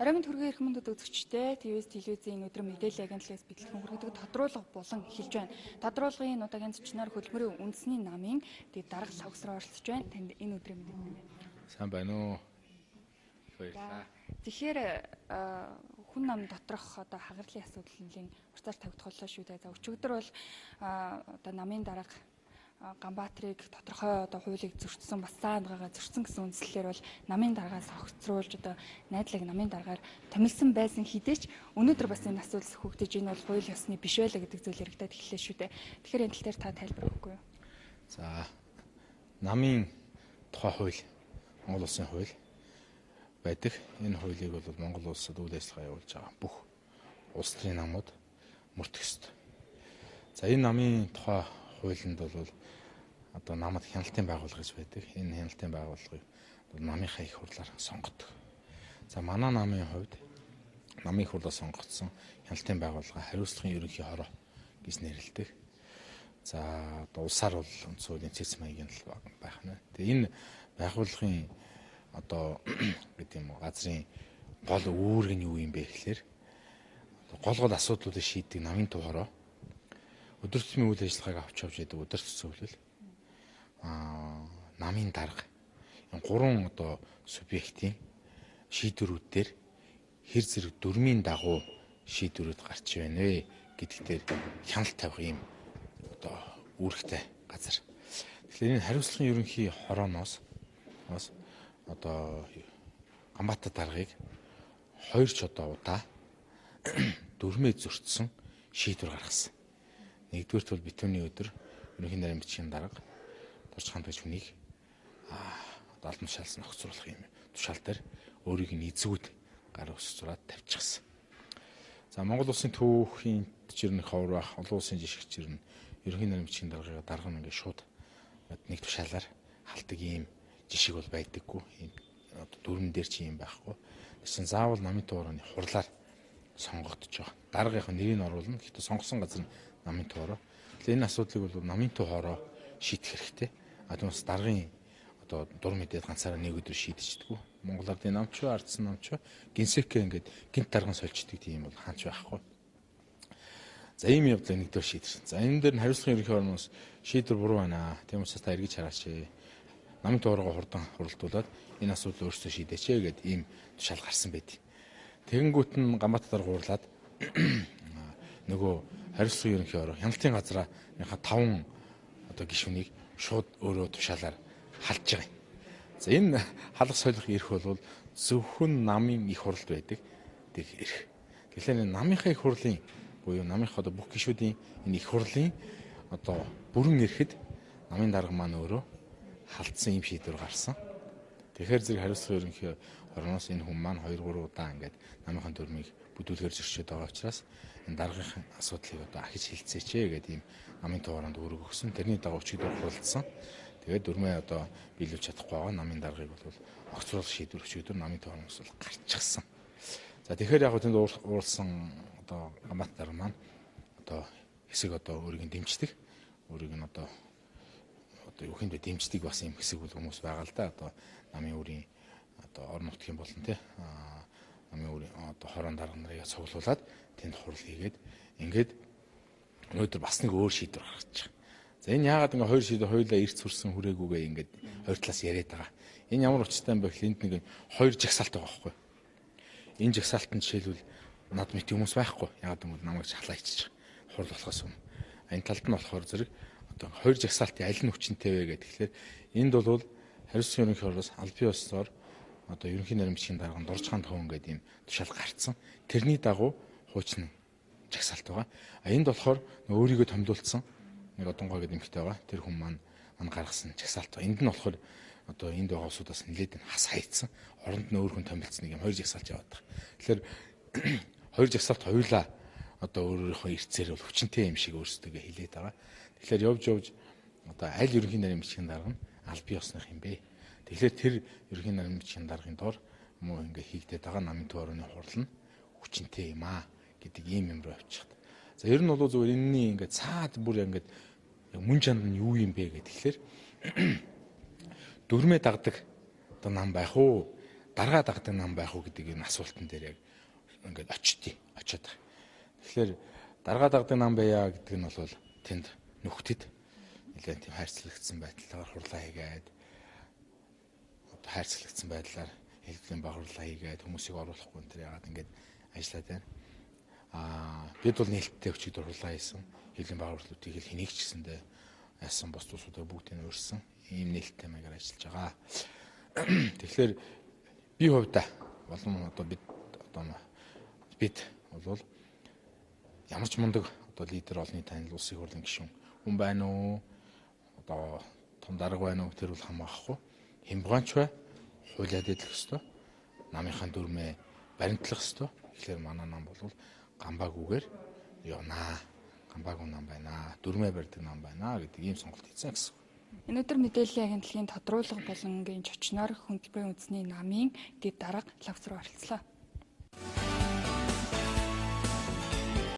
Дараагийн төргийн эрх мэдүүд үзэгчтэй ТВ-с телевизийн өдөр мэдээлэл агентлагаас бидлэгэн хүргэдэг тодруулга болон эхэлж байна. Тодруулгын удаагийн зочноор хөдөлмөрийн үндэсний намын дарга савгсраа оролцож байна. Танд энэ өдрийн мэдээлэл. Сайн байна уу? Баярлалаа. Тэгэхээр хүн нам доторх одоо хагарлын асуудал нэлийн уртаар тавигдууллаа шүү дээ. За өчигдөр бол одоо намын дарга Ганбаатрыг тодорхой одоо хуулийг зөрчсөн бас цаанаагаа зөрчсөн гэсэн үндслэлээр бол намын даргаас огцруулж одоо найдлаг намын даргаар томилсон байсан хэдий ч өнөөдөр бас энэ асуудал хөгдөж энэ бол хууль ёсны биш байлаа гэдэг зүйл яригадаад эхэллээ шүү дээ. Тэгэхээр энэ тал дээр та тайлбар өгөхгүй юу? За намын тухай хууль Монгол улсын хууль байдаг. Энэ хуулийг бол Монгол улсад үйл ажиллагаа явуулж байгаа бүх улс төрийн намууд мөрдөх ёстой. За энэ намын тухай хуулинд бол одоо намад хяналтын байгууллага гэж байдаг. Энэ хяналтын байгууллагыг намынхаа их хурлаар сонгодог. За манай намын хувьд намын их хурлаар сонгогдсон хяналтын байгууллага хариуцлагын ерөнхий хороо гэж нэрлэдэг. За одоо улсаар бол үндс хуулийн цэц маягийн л байх нь. Тэгээ энэ байгууллагын одоо гэдэг юм уу газрын гол үүрэг нь юу юм бэ гэхээр гол асуудлуудыг шийддэг намын төв хороо өдөр тутмын үйл ажиллагааг авч явж байдаг удирдах зөвлөл намын дарга энэ гурван одоо субъектийн шийдвэрүүд дээр хэр зэрэг дүрмийн дагуу шийдвэрүүд гарч байна вэ гэдэгтэр хяналт тавих юм одоо үүрэгтэй газар. Тэгэхээр энэ хариуцлагын ерөнхий хорооноос одоо Ганбаатар даргыг 2 ч одоо удаа дүрмээ зөрчсөн шийдвэр гаргасан. Нэгдүгээрт бол битүүний өдөр ерөнхий нарийн бичгийн дарга Доржхан гэж хүнийг албан тушаалаас нь огцруулах юм тушаал дээр өөрийг нь эзгүүд гар ус зураад тавьчихсан. За Монгол улсын түүхийн жирнэх ховор байх олон улсын жишгч жирнэ ерөнхий нарийн бичгийн даргыг дарга нь ингээд шууд нэг тушаалаар халдаг ийм жишг бол байдаггүй. Одоо дүрмэн дээр чи юм байхгүй. Тэгсэн заавал намын туурын хурлаар сонгогдож байгаа. Даргийнхаа нэрийг оруулна. Гэхдээ сонгосон газар нь намын туураа. Тэгэхээр энэ асуудлыг бол намын туй хороо шийдэх хэрэгтэй. Адуунаас даргын одоо дур мэдээд ганцаараа нэг өдөр шийдчихдэггүй. Монгол Ардын намч ба ардсан намч ба гинсэкэ ингээд гинт дарган сольчдөг тийм бол хаач байхгүй. За ийм явдлыг нэгдүгээр шийдэрсэн. За энэ дээр нь хариуцлагын ерөнхий хорооноос шийдвэр буруу байна. Тийм учраас та эргэж хараач. Намын туурайгаа хурдан хуралдуулаад энэ асуудлыг өөрсдөө шийдээч гэдэг ийм тушаал гарсан байдгийг. Тэгэнгүүт нь Ганбаатар гуурлаад нөгөө хариуцлагын ерөнхий хороо хяналтын газрынхаа 5 одоо гишүүнийг шууд өөрөө тушаалаар халж байгаа юм. За энэ халах солих эрх бол зөвхөн намын их хурлд байдаг тэг эрх. Тэгэхээр намынхаа их хурлын буюу намынхаа одоо бүх гишүүдийн энэ их хурлын одоо бүрэн эрэхэд намын дарга маань өөрөө халдсан юм шийдвэр гарсан. Тэгэхээр зэрэг хариуцлагын ерөнхий хорооноос энэ хүн маань 2-3 удаа ингээд намынхаа дүрмийг бүдүүлгээр зөрчиж байгаа учраас энэ даргын асуудлыг одоо ахиж хилцээч гэдэг ийм намын тууранд үүрэг өгсөн. Тэрний дагуу өчигдөр хуралдсан. Тэгээд дүрмээ одоо биелүүлж чадахгүй байгаа намын даргыг бол огцруулах шийдвэр өчигдөр намын туурнаас бол гарчихсан. За тэгэхээр яг тэнд уулсан одоо Ганбаатар дарга маань одоо хэсэг одоо өөрийг нь дэмждэг. Өөрийг нь одоо юу хэмдэ дэмждэг бас юм хэсэг бол хүмүүс байгаа л да. Одоо намын өөрийн одоо орон нутгийн болон тий намын өөрийн одоо хорон дарга нарыг цуглуулад тэнд хурал хийгээд ингээд өнөөдөр бас нэг өөр шийдвэр гаргаж байгаа. За энэ яагаад ингээ хоёр шийдвэр хоёулаа эрт сүрсэн хүрээгүйгээ ингээд хоёр талаас яриад байгаа. Энэ ямар учиртай юм бэ гэхэл энд нэг хоёр жагсаалт байгаа байхгүй. Энэ жагсаалтанд жишээлбэл над мэт хүмүүс байхгүй. Яагаад гэвэл намайг шахлаа иччих хурал болохоос өмнө. Энэ талд нь болохоор зэрэг одоо хоёр жагсаалтын аль нь хүчинтэй вэ гэдэг. Тэгэхээр энд бол хариуцлагын ерөнхий хорооноос аль бие усаар одоо ерөнхий нарийн бичгийн дарганд Доржхан төвөн гэдэг ийм тушаал гарцсан. Тэрний дагуу хуучин жагсаалт байгаа. Энд болохоор өөрийгөө томилуулсан нэг одонгой гэдэг эмэгтэй байгаа. Тэр хүн маань гаргасан жагсаалт байгаа. Энд нь болохоор одоо энд байгаа улсуудаас нэлээд хас хайцсан. Оронд нь өөр хүн томилцсан нэг юм хоёр жагсаалт яваад байгаа. Тэгэхээр хоёр жагсаалт хоёулаа одоо өөрийнхөө эрцээр бол хүчинтэй юм шиг өөрсдөө хэлээд байгаа. Тэгэхээр явж одоо аль ерөнхий нарийн бичгийн дарга нь аль бие усных юм бэ? Тэгэхээр тэр ерөнхий нарийн бичгийн даргын дор муу ингээ хийгдээд байгаа намын туурын хурал нь хүчинтэй юм аа гэдэг ийм юм руу авчихад. За ер нь бол зөвхөн энэний ингээ цаад бүр ингээ мөн чанд нь юу юм бэ гэхээр дүрмээ дагдаг одоо нам байх уу? даргаа дагдаг нам байх уу гэдэг энэ асуултан дээр яг ингээд очиод байгаа. Тэгэхээр даргаа дагдаг нам байя гэдэг нь бол тэнд нөхдөд нэлээд тийм хайрцагцсан байдлаар хурлаа хийгээд хайрцагцсан байдлаар хэлбэрийн багварлаа хийгээд хүмүүсийг оруулахгүй энэ төр яагаад ингээд ажиллаад байна. Бид бол нээлттэй өчигдөр хурлаа хийсэн. Хэлбэрийн багварлуудыг хэнийг ч гэсэндээ яасан бос тусуудаа бүгдийг нь өөрсөн. Ийм нээлттэй маягаар ажиллаж байгаа. Тэгэхээр би хувьдаа болон одоо бид бол ямар ч мундаг одоо лидер олонний танил улсын хурлын гишүүн хүн байна уу? Одоо том дарга байна уу? Тэр бол хамаахгүй. Хямгаанч бай, хуулиад идэх ёстой. Намынхаа дүрмээ баримтлах ёстой. Тэгэхээр манай нам бол гамбаагүйгээр явнаа. Гамбаагүй нам байна. Дүрмээ барьдаг нам байна гэдэг ийм сонголт хийсэн гэсэн. Энэ өдөр мэдээллийн агентлагийн тодруулга болон ингээд очноор хөтөлбөрийн үндэсний намын дэд дарга лавц руу оролцлоо.